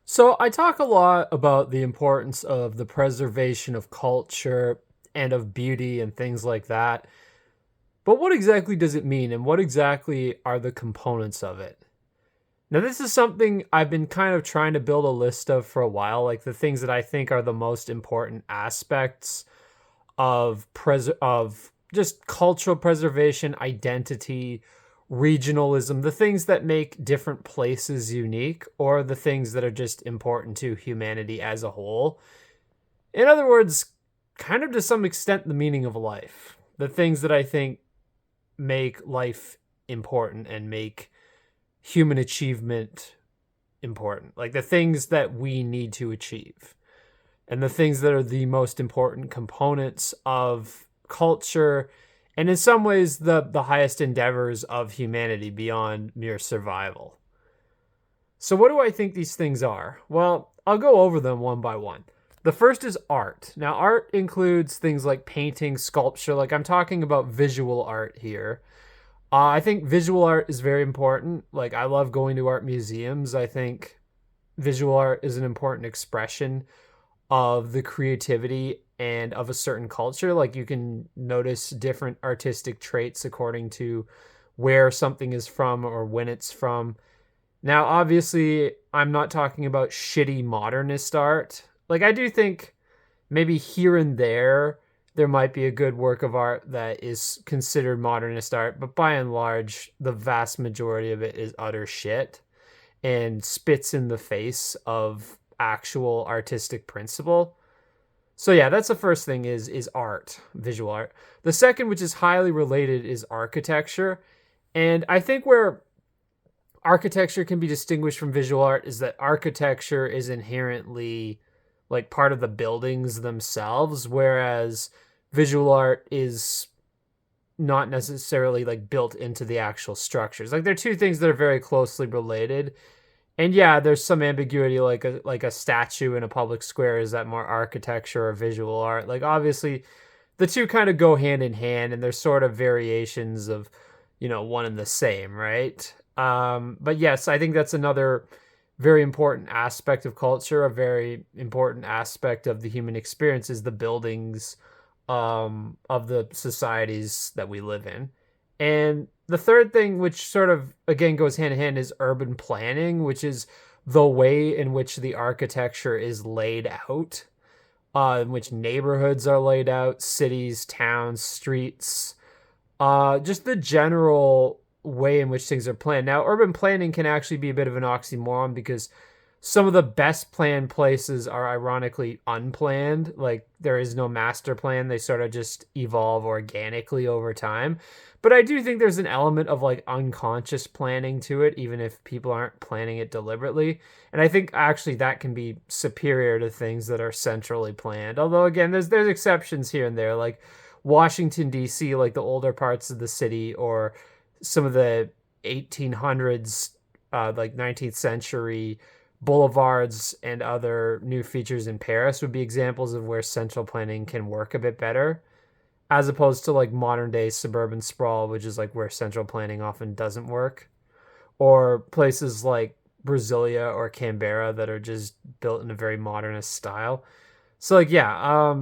So, I talk a lot about the importance of the preservation of culture and of beauty and things like that. But what exactly does it mean and what exactly are the components of it? Now, this is something I've been kind of trying to build a list of for a while, like the things that I think are the most important aspects of just cultural preservation, identity, regionalism, the things that make different places unique, or the things that are just important to humanity as a whole. In other words, kind of to some extent, the meaning of life. The things that I think make life important and make human achievement important. Like the things that we need to achieve and the things that are the most important components of culture and in some ways the highest endeavors of humanity beyond mere survival. So what do I think these things are? Well, I'll go over them one by one. The first is art. Now art includes things like painting, sculpture, like I'm talking about visual art here. I think visual art is very important. Like I love going to art museums. I think visual art is an important expression of the creativity and of a certain culture. Like you can notice different artistic traits according to where something is from or when it's from. Now, obviously, I'm not talking about shitty modernist art. Like, I do think maybe here and there might be a good work of art that is considered modernist art, but by and large, the vast majority of it is utter shit and spits in the face of actual artistic principle. So yeah, that's the first thing is art, visual art. The second, which is highly related, is architecture. And I think where architecture can be distinguished from visual art is that architecture is inherently like part of the buildings themselves, whereas visual art is not necessarily like built into the actual structures. Like they're two things that are very closely related. And yeah, there's some ambiguity like a statue in a public square, is that more architecture or visual art? Like obviously the two kind of go hand in hand and they're sort of variations of, one and the same, right? But yes, I think that's another very important aspect of culture, a very important aspect of the human experience is the buildings of the societies that we live in. And the third thing, which sort of again goes hand in hand, is urban planning, which is the way in which the architecture is laid out, in which neighborhoods are laid out, cities, towns, streets, just the general way in which things are planned. Now, urban planning can actually be a bit of an oxymoron because some of the best planned places are ironically unplanned. Like there is no master plan. They sort of just evolve organically over time. But I do think there's an element of like unconscious planning to it, even if people aren't planning it deliberately. And I think actually that can be superior to things that are centrally planned. Although again, there's exceptions here and there, like Washington D.C., like the older parts of the city, or some of the 1800s, like 19th century boulevards and other new features in Paris would be examples of where central planning can work a bit better, as opposed to like modern day suburban sprawl, which is like where central planning often doesn't work, or places like Brasilia or Canberra that are just built in a very modernist style. So like yeah,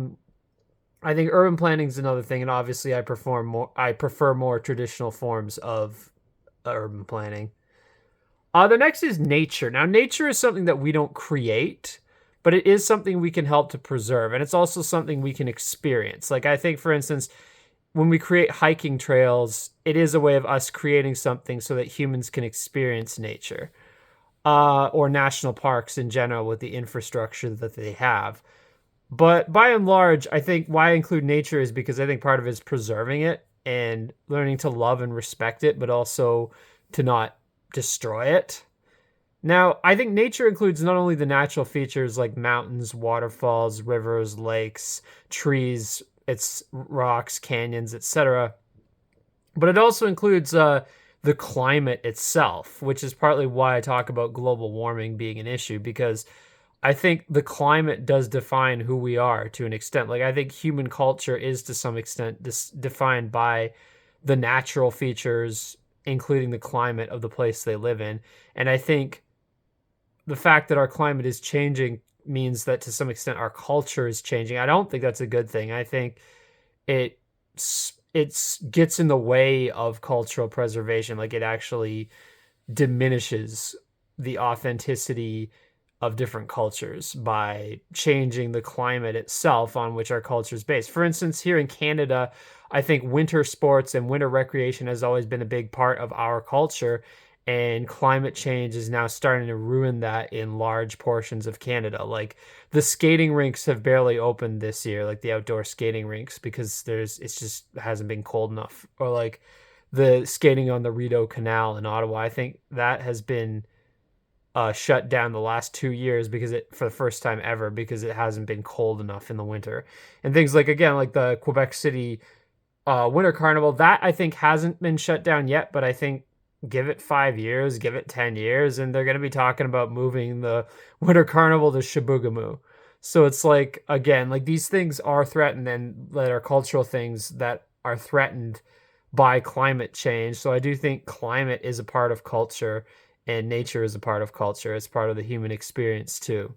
I think urban planning is another thing, and obviously I prefer more traditional forms of urban planning. The next is nature. Now, nature is something that we don't create, but it is something we can help to preserve, and it's also something we can experience. Like I think, for instance, when we create hiking trails, it is a way of us creating something so that humans can experience nature, or national parks in general with the infrastructure that they have. But by and large, I think why I include nature is because I think part of it is preserving it and learning to love and respect it, but also to not destroy it. Now, I think nature includes not only the natural features like mountains, waterfalls, rivers, lakes, trees, its rocks, canyons, etc., but it also includes the climate itself, which is partly why I talk about global warming being an issue, because I think the climate does define who we are to an extent. Like, I think human culture is to some extent defined by the natural features, including the climate of the place they live in. And I think the fact that our climate is changing means that to some extent our culture is changing. I don't think that's a good thing. I think it it's gets in the way of cultural preservation. Like, it actually diminishes the authenticity of different cultures by changing the climate itself on which our culture is based. For instance, here in Canada, I think winter sports and winter recreation has always been a big part of our culture, and climate change is now starting to ruin that in large portions of Canada. Like, the skating rinks have barely opened this year, like the outdoor skating rinks, because it's just hasn't been cold enough. Or like the skating on the Rideau Canal in Ottawa, I think that has been shut down the last 2 years because for the first time ever, because it hasn't been cold enough in the winter. And things like, again, like the Quebec City Winter Carnival, that I think hasn't been shut down yet, but I think give it 5 years, give it 10 years, and they're going to be talking about moving the Winter Carnival to Chibougamau. So it's like, again, like these things are threatened, and that are cultural things that are threatened by climate change. So I do think climate is a part of culture, and nature is a part of culture. It's part of the human experience too.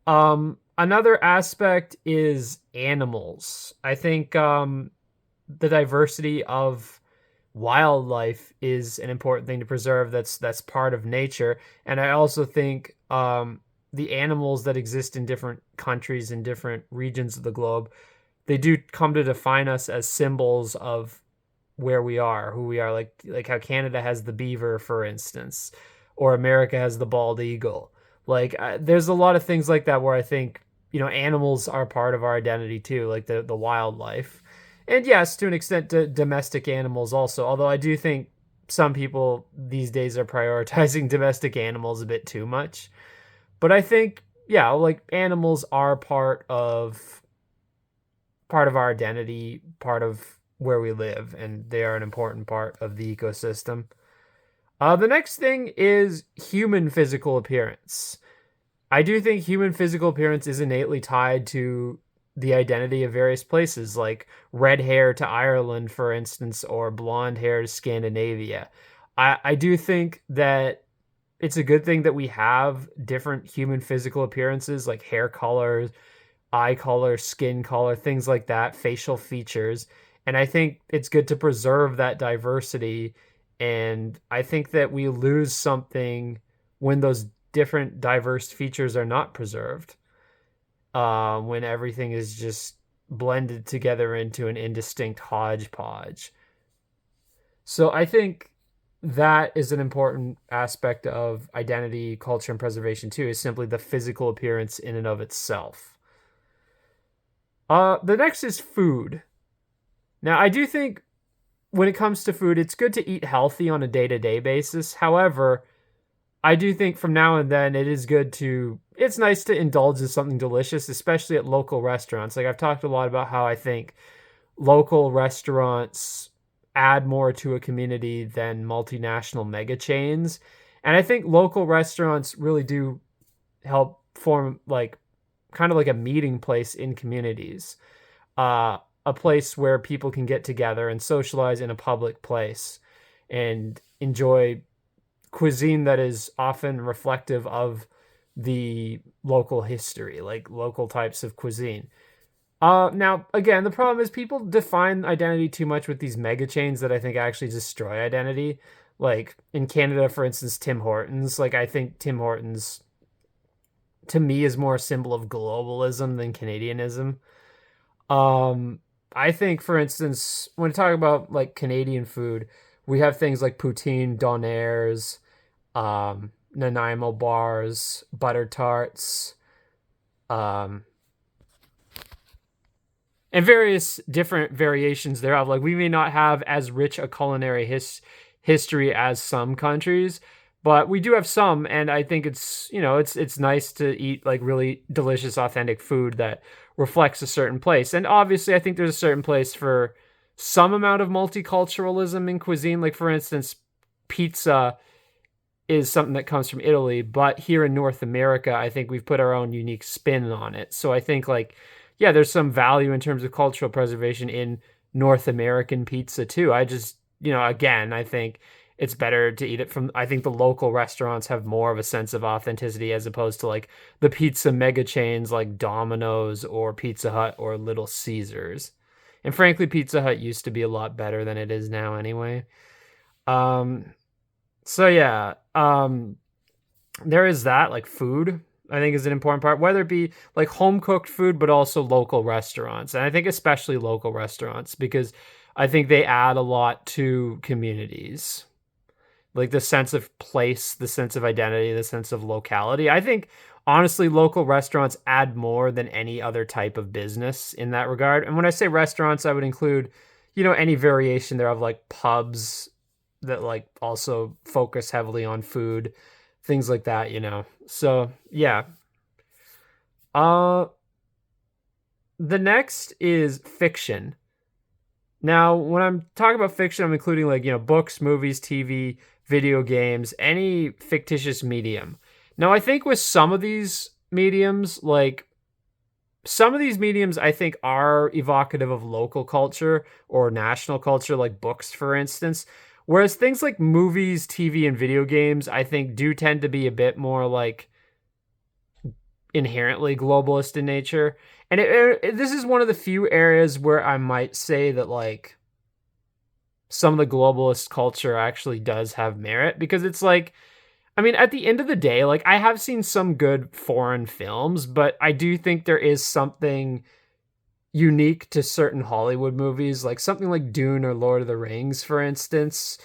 Another aspect is animals. I think the diversity of wildlife is an important thing to preserve. That's part of nature, and I also think the animals that exist in different countries and different regions of the globe, they do come to define us as symbols of where we are, who we are. Like how Canada has the beaver, for instance, or America has the bald eagle. Like there's a lot of things like that where I think, animals are part of our identity too, like the wildlife. And yes, to an extent, domestic animals also. Although I do think some people these days are prioritizing domestic animals a bit too much. But I think, yeah, like animals are part of our identity, part of where we live, and they are an important part of the ecosystem. The next thing is human physical appearance. I do think human physical appearance is innately tied to the identity of various places, like red hair to Ireland, for instance, or blonde hair to Scandinavia. I do think that it's a good thing that we have different human physical appearances, like hair colors, eye color, skin color, things like that, facial features. And I think it's good to preserve that diversity. And I think that we lose something when those different diverse features are not preserved. When everything is just blended together into an indistinct hodgepodge. So I think that is an important aspect of identity, culture, and preservation too, is simply the physical appearance in and of itself. The next is food. Now, I do think when it comes to food, it's good to eat healthy on a day-to-day basis. However, I do think from now and then it's nice to indulge in something delicious, especially at local restaurants. Like, I've talked a lot about how I think local restaurants add more to a community than multinational mega chains. And I think local restaurants really do help form kind of like a meeting place in communities. A place where people can get together and socialize in a public place and enjoy cuisine that is often reflective of the local history, like local types of cuisine. Now, again, the problem is people define identity too much with these mega chains that I think actually destroy identity. Like in Canada, for instance, Tim Hortons. Like, I think Tim Hortons, to me, is more a symbol of globalism than Canadianism. I think, for instance, when we talk about like Canadian food, we have things like poutine, Donairs, Nanaimo bars, butter tarts, and various different variations thereof. Like, we may not have as rich a culinary history as some countries, but we do have some, and I think it's nice to eat like really delicious, authentic food that reflects a certain place. And obviously, I think there's a certain place for some amount of multiculturalism in cuisine. Like, for instance, pizza is something that comes from Italy, but here in North America, I think we've put our own unique spin on it. So I think there's some value in terms of cultural preservation in North American pizza too. I just, again, I think it's better to eat it from, I think the local restaurants have more of a sense of authenticity as opposed to like the pizza mega chains like Domino's or Pizza Hut or Little Caesars. And frankly, Pizza Hut used to be a lot better than it is now anyway. Um, so yeah, there is that, like food, I think is an important part, whether it be like home cooked food, but also local restaurants. And I think especially local restaurants, because I think they add a lot to communities, like the sense of place, the sense of identity, the sense of locality. I think honestly, local restaurants add more than any other type of business in that regard. And when I say restaurants, I would include, any variation thereof, like pubs that like also focus heavily on food, things like that. So yeah. Uh the next is fiction. Now, when I'm talking about fiction, I'm including like, books, movies, TV, video games, any fictitious medium. Now, I think with some of these mediums, I think are evocative of local culture or national culture, like books, for instance. Whereas things like movies, TV, and video games, I think do tend to be a bit more like inherently globalist in nature. And this is one of the few areas where I might say that like some of the globalist culture actually does have merit, because it's like, I mean, at the end of the day, like I have seen some good foreign films, but I do think there is something unique to certain Hollywood movies, like something like Dune or Lord of the Rings, for instance,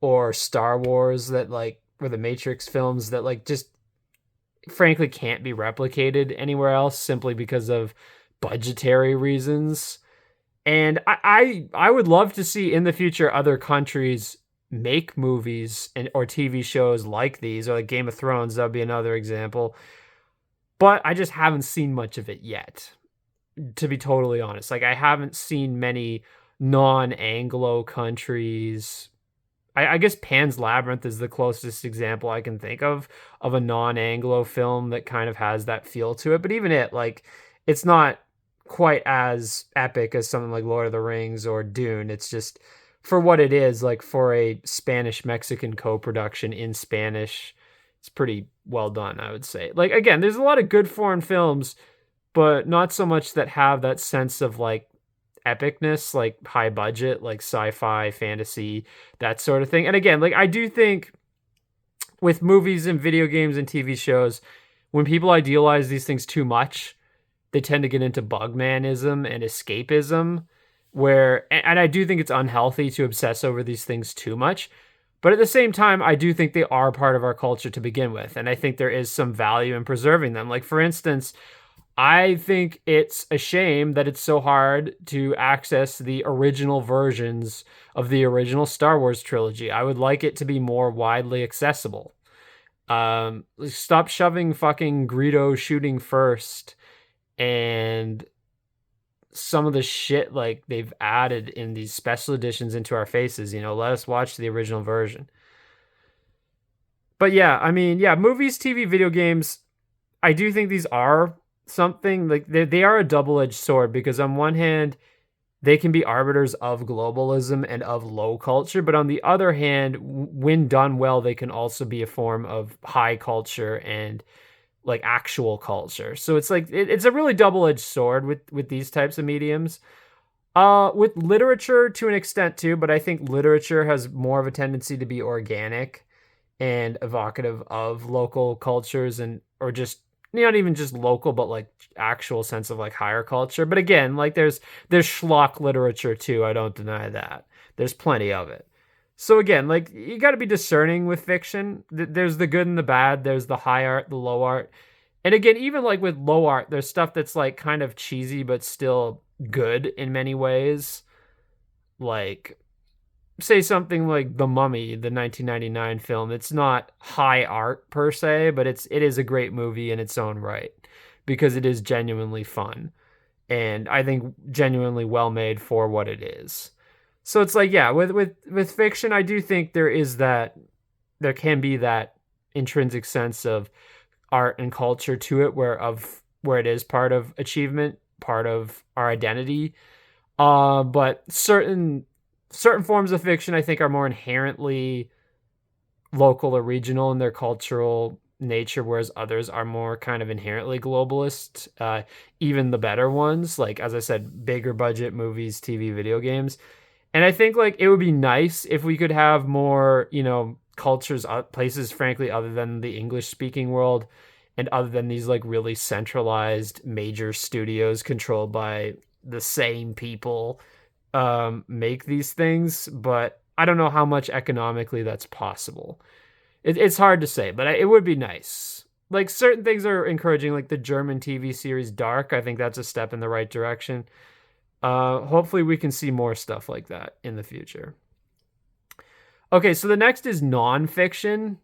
or Star Wars, that like, or the Matrix films that like just frankly can't be replicated anywhere else simply because of budgetary reasons. And I would love to see in the future other countries make movies or TV shows like these, or like Game of Thrones. That would be another example. But I just haven't seen much of it yet, to be totally honest. Like I haven't seen many non-Anglo countries. I guess Pan's Labyrinth is the closest example I can think of a non-Anglo film that kind of has that feel to it. But even it, like, it's not quite as epic as something like Lord of the Rings or Dune. It's just for what it is, like for a Spanish-Mexican co-production in Spanish, it's pretty well done, I would say. Like, again, there's a lot of good foreign films, but not so much that have that sense of like epicness, like high budget, like sci-fi, fantasy, that sort of thing. And again, like I do think with movies and video games and TV shows, when people idealize these things too much, they tend to get into bugmanism and escapism, and I do think it's unhealthy to obsess over these things too much. But at the same time, I do think they are part of our culture to begin with. And I think there is some value in preserving them. Like, for instance, I think it's a shame that it's so hard to access the original versions of the original Star Wars trilogy. I would like it to be more widely accessible. Stop shoving fucking Greedo shooting first and some of the shit like they've added in these special editions into our faces. Let us watch the original version. But yeah, I mean, yeah, movies, TV, video games, I do think these are something like they are a double-edged sword, because on one hand they can be arbiters of globalism and of low culture, but on the other hand, when done well, they can also be a form of high culture and like actual culture. So it's like it's a really double-edged sword with these types of mediums. With literature to an extent too, but I think literature has more of a tendency to be organic and evocative of local cultures, and or just not even just local, but like actual sense of like higher culture. But again, like there's schlock literature too. I don't deny that. There's plenty of it. So again, like you got to be discerning with fiction. There's the good and the bad. There's the high art, the low art. And again, even like with low art, there's stuff that's like kind of cheesy, but still good in many ways. Like, say something like The Mummy, the 1999 film. It's not high art per se, but it is a great movie in its own right, because it is genuinely fun and I think genuinely well made for what it is. So it's like, yeah, with fiction, I do think there can be that intrinsic sense of art and culture to it, where it is part of achievement, part of our identity. But certain forms of fiction I think are more inherently local or regional in their cultural nature, whereas others are more kind of inherently globalist. Even the better ones, like as I said, bigger budget movies, TV, video games. And I think like it would be nice if we could have more, cultures, places, frankly, other than the English speaking world and other than these like really centralized major studios controlled by the same people make these things. But I don't know how much economically that's possible. It's hard to say, but it would be nice. Like certain things are encouraging, like the German TV series Dark. I think that's a step in the right direction. Hopefully we can see more stuff like that in the future. Okay, so the next is nonfiction.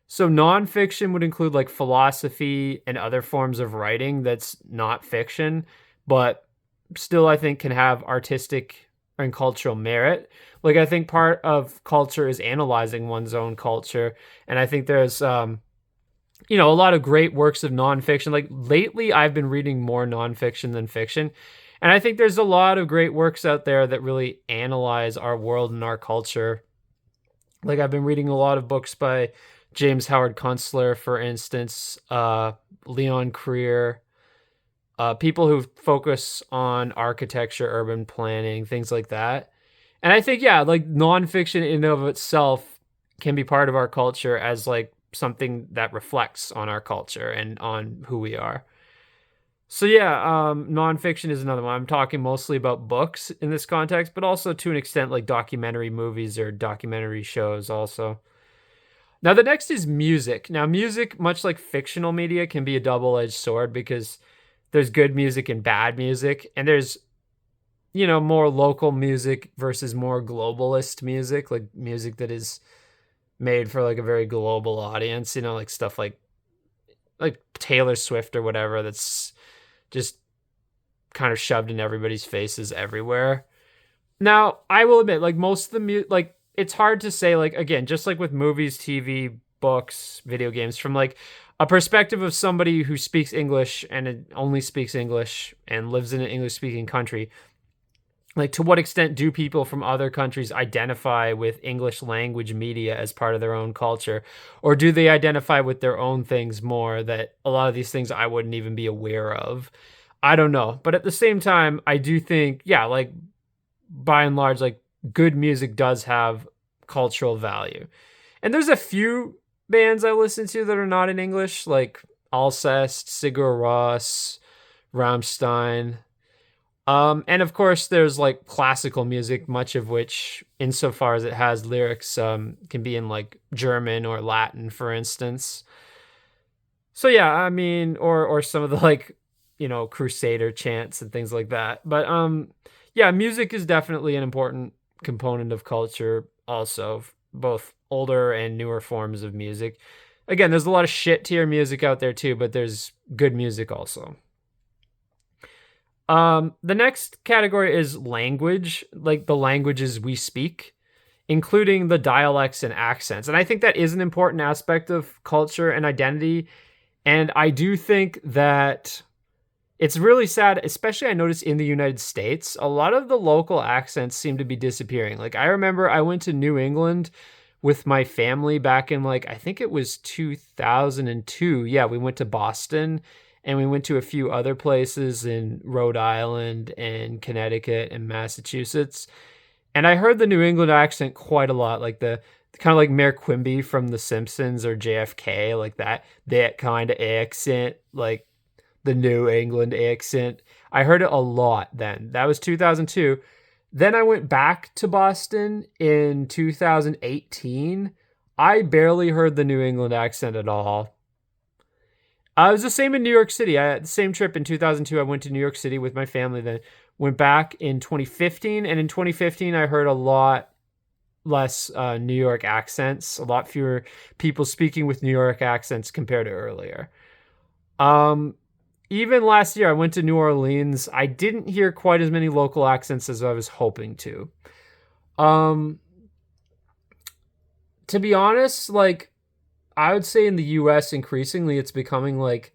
So nonfiction would include like philosophy and other forms of writing that's not fiction, but still I think can have artistic and cultural merit. Like I think part of culture is analyzing one's own culture, and I think there's a lot of great works of nonfiction. Like lately, I've been reading more nonfiction than fiction. And I think there's a lot of great works out there that really analyze our world and our culture. Like I've been reading a lot of books by James Howard Kunstler, for instance, Leon Creer, people who focus on architecture, urban planning, things like that. And I think, yeah, like nonfiction in and of itself can be part of our culture as like something that reflects on our culture and on who we are. So yeah, nonfiction is another one. I'm talking mostly about books in this context, but also to an extent like documentary movies or documentary shows also. Now the next is music. Now music, much like fictional media, can be a double-edged sword because there's good music and bad music, and there's more local music versus more globalist music, like music that is made for like a very global audience, like stuff like Taylor Swift or whatever that's just kind of shoved in everybody's faces everywhere. Now, I will admit, like most of the like it's hard to say, like again, just like with movies, TV, books, video games, from like a perspective of somebody who speaks English and only speaks English and lives in an English speaking country. Like, to what extent do people from other countries identify with English language media as part of their own culture? Or do they identify with their own things more, that a lot of these things I wouldn't even be aware of? I don't know. But at the same time, I do think, yeah, like by and large, like good music does have cultural value. And there's a few bands I listen to that are not in English, like Alcest, Sigur Rós, Rammstein. And of course, there's like classical music, much of which, insofar as it has lyrics, can be in like German or Latin, for instance. So yeah, I mean, or some of the like, Crusader chants and things like that. But yeah, music is definitely an important component of culture, also, both older and newer forms of music. Again, there's a lot of shit tier music out there too, but there's good music also. The next category is language, like the languages we speak, including the dialects and accents. And I think that is an important aspect of culture and identity. And I do think that it's really sad, especially I noticed in the United States, a lot of the local accents seem to be disappearing. Like I remember I went to New England with my family back in like, I think it was 2002. Yeah, we went to Boston. And we went to a few other places in Rhode Island and Connecticut and Massachusetts. And I heard the New England accent quite a lot, like the kind of like Mayor Quimby from The Simpsons or JFK, like that kind of accent, like the New England accent. I heard it a lot then. That was 2002. Then I went back to Boston in 2018. I barely heard the New England accent at all. It was the same in New York City. I had the same trip in 2002. I went to New York City with my family, then went back in 2015. And in 2015, I heard a lot less New York accents, a lot fewer people speaking with New York accents compared to earlier. Even last year, I went to New Orleans. I didn't hear quite as many local accents as I was hoping to. To be honest, like, I would say in the US, increasingly, it's becoming like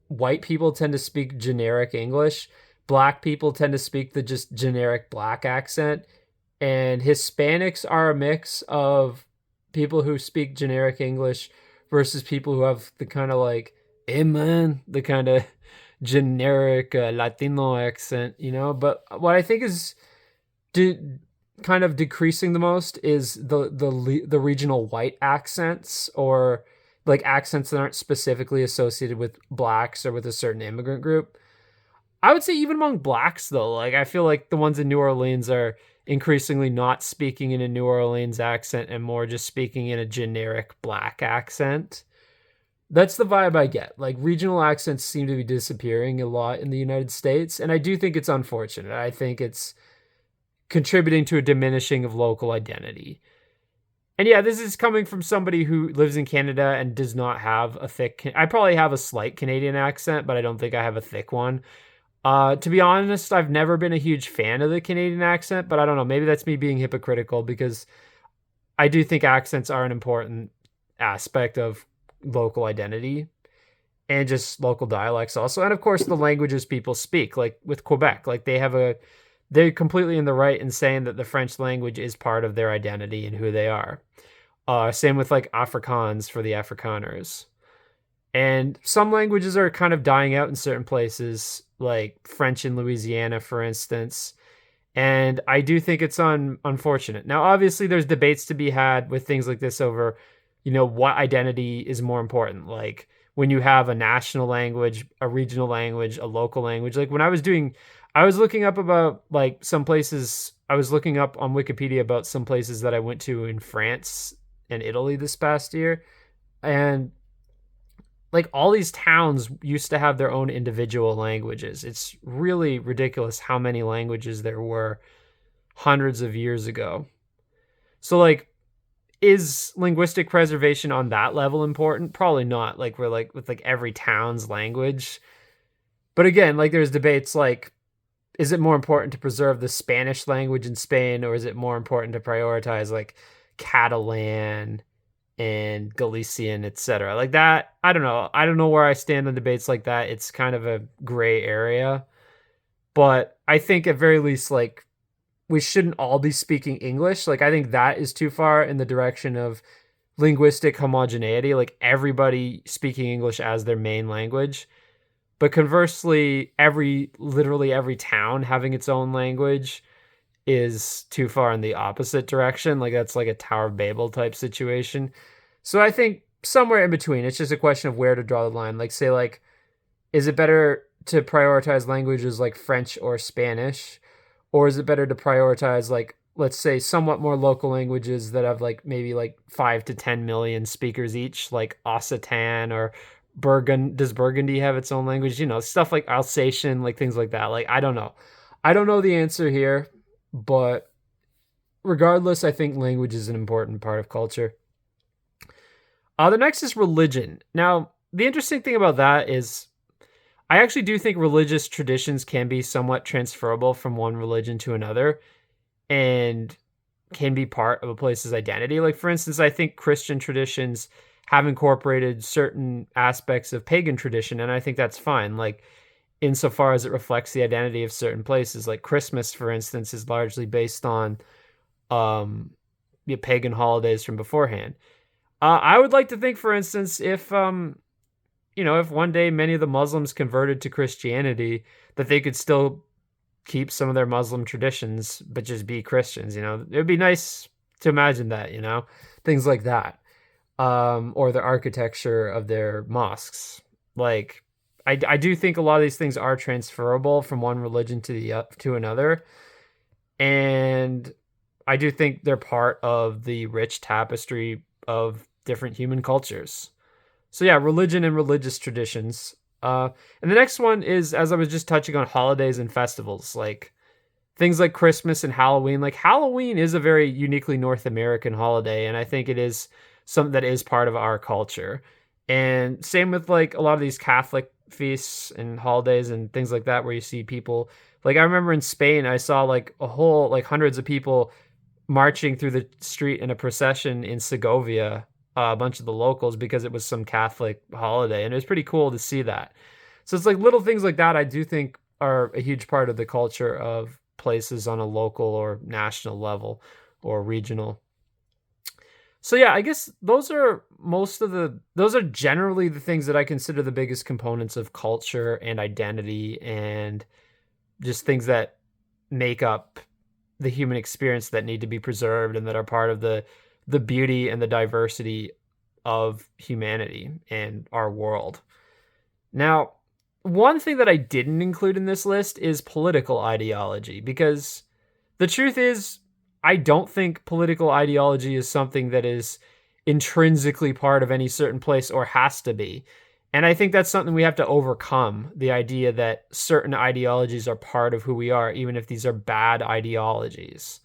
white people tend to speak generic English. Black people tend to speak the just generic black accent. And Hispanics are a mix of people who speak generic English versus people who have the kind of like, hey man, the kind of generic Latino accent, you know? But what I think is kind of decreasing the most is the regional white accents, or like accents that aren't specifically associated with blacks or with a certain immigrant group. I would say even among blacks though, like I feel like the ones in New Orleans are increasingly not speaking in a New Orleans accent and more just speaking in a generic black accent. That's the vibe I get. Like regional accents seem to be disappearing a lot in the United States, and I do think it's unfortunate. I think it's contributing to a diminishing of local identity. And yeah, this is coming from somebody who lives in Canada and does not have a thick. I probably have a slight Canadian accent, but I don't think I have a thick one. To be honest, I've never been a huge fan of the Canadian accent, but I don't know. Maybe that's me being hypocritical, because I do think accents are an important aspect of local identity and just local dialects also. And of course, the languages people speak, like with Quebec, like they're completely in the right in saying that the French language is part of their identity and who they are. Same with like Afrikaans for the Afrikaners. And some languages are kind of dying out in certain places, like French in Louisiana, for instance. And I do think it's unfortunate. Now, obviously, there's debates to be had with things like this over, what identity is more important. Like when you have a national language, a regional language, a local language. Like when I was looking up about like some places, I was looking up on Wikipedia about some places that I went to in France and Italy this past year. And like all these towns used to have their own individual languages. It's really ridiculous how many languages there were hundreds of years ago. So like, is linguistic preservation on that level important? Probably not. Like we're like with like every town's language. But again, like there's debates like, is it more important to preserve the Spanish language in Spain, or is it more important to prioritize like Catalan and Galician, etc.? Like that, I don't know. I don't know where I stand on debates like that. It's kind of a gray area. But I think at very least, like, we shouldn't all be speaking English. Like, I think that is too far in the direction of linguistic homogeneity, like everybody speaking English as their main language. But conversely, literally every town having its own language is too far in the opposite direction. Like that's like a Tower of Babel type situation. So I think somewhere in between, it's just a question of where to draw the line. Like say like, is it better to prioritize languages like French or Spanish? Or is it better to prioritize like, let's say somewhat more local languages that have like maybe like 5 to 10 million speakers each, like Occitan or does Burgundy have its own language? Stuff like Alsatian, like things like that. Like, I don't know. I don't know the answer here, but regardless, I think language is an important part of culture. The next is religion. Now, the interesting thing about that is I actually do think religious traditions can be somewhat transferable from one religion to another and can be part of a place's identity. Like, for instance, I think Christian traditions have incorporated certain aspects of pagan tradition, and I think that's fine. Like, insofar as it reflects the identity of certain places, like Christmas, for instance, is largely based on the pagan holidays from beforehand. I would like to think, for instance, if if one day many of the Muslims converted to Christianity, that they could still keep some of their Muslim traditions, but just be Christians. It would be nice to imagine that. Things like that. Or the architecture of their mosques. Like, I do think a lot of these things are transferable from one religion to another, and I do think they're part of the rich tapestry of different human cultures. So yeah, religion and religious traditions. And the next one is, as I was just touching on, holidays and festivals, like things like Christmas and Halloween. Like Halloween is a very uniquely North American holiday, and I think it is something that is part of our culture. And same with like a lot of these Catholic feasts and holidays and things like that, where you see people, like I remember in Spain, I saw like a whole, like hundreds of people marching through the street in a procession in Segovia, a bunch of the locals, because it was some Catholic holiday. And it was pretty cool to see that. So it's like little things like that I do think are a huge part of the culture of places on a local or national level or regional. So yeah, I guess those are generally the things that I consider the biggest components of culture and identity and just things that make up the human experience that need to be preserved and that are part of the beauty and the diversity of humanity and our world. Now, one thing that I didn't include in this list is political ideology because the truth is I don't think political ideology is something that is intrinsically part of any certain place or has to be. And I think that's something we have to overcome, the idea that certain ideologies are part of who we are, even if these are bad ideologies.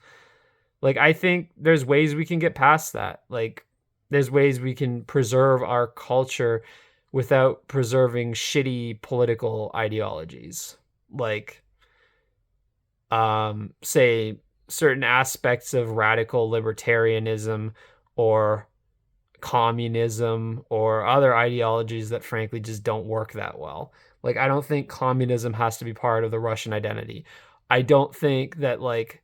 Like, I think there's ways we can get past that. Like, there's ways we can preserve our culture without preserving shitty political ideologies. Like, say, certain aspects of radical libertarianism or communism or other ideologies that frankly just don't work that well. Like, I don't think communism has to be part of the Russian identity. I don't think that like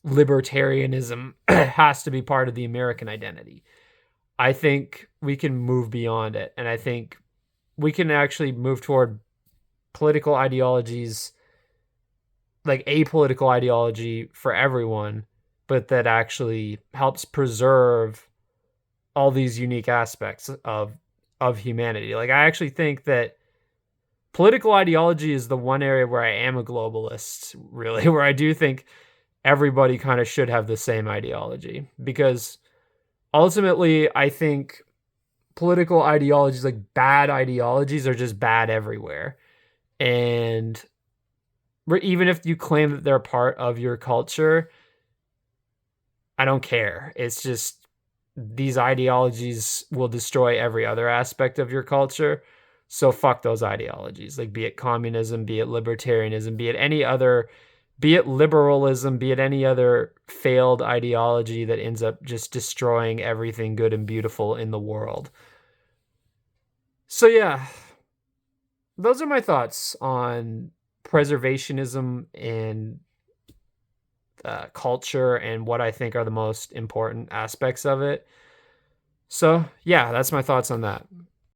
libertarianism has to be part of the American identity. I think we can move beyond it. And I think we can actually move toward political ideologies, like a political ideology for everyone, but that actually helps preserve all these unique aspects of humanity. Like, I actually think that political ideology is the one area where I am a globalist, really, where I do think everybody kind of should have the same ideology because ultimately I think political ideologies, like bad ideologies, are just bad everywhere. And even if you claim that they're part of your culture, I don't care. It's just these ideologies will destroy every other aspect of your culture. So fuck those ideologies. Like, be it communism, be it libertarianism, be it any other, be it liberalism, be it any other failed ideology that ends up just destroying everything good and beautiful in the world. So yeah, those are my thoughts on preservationism and culture and what I think are the most important aspects of it. So yeah, that's my thoughts on that.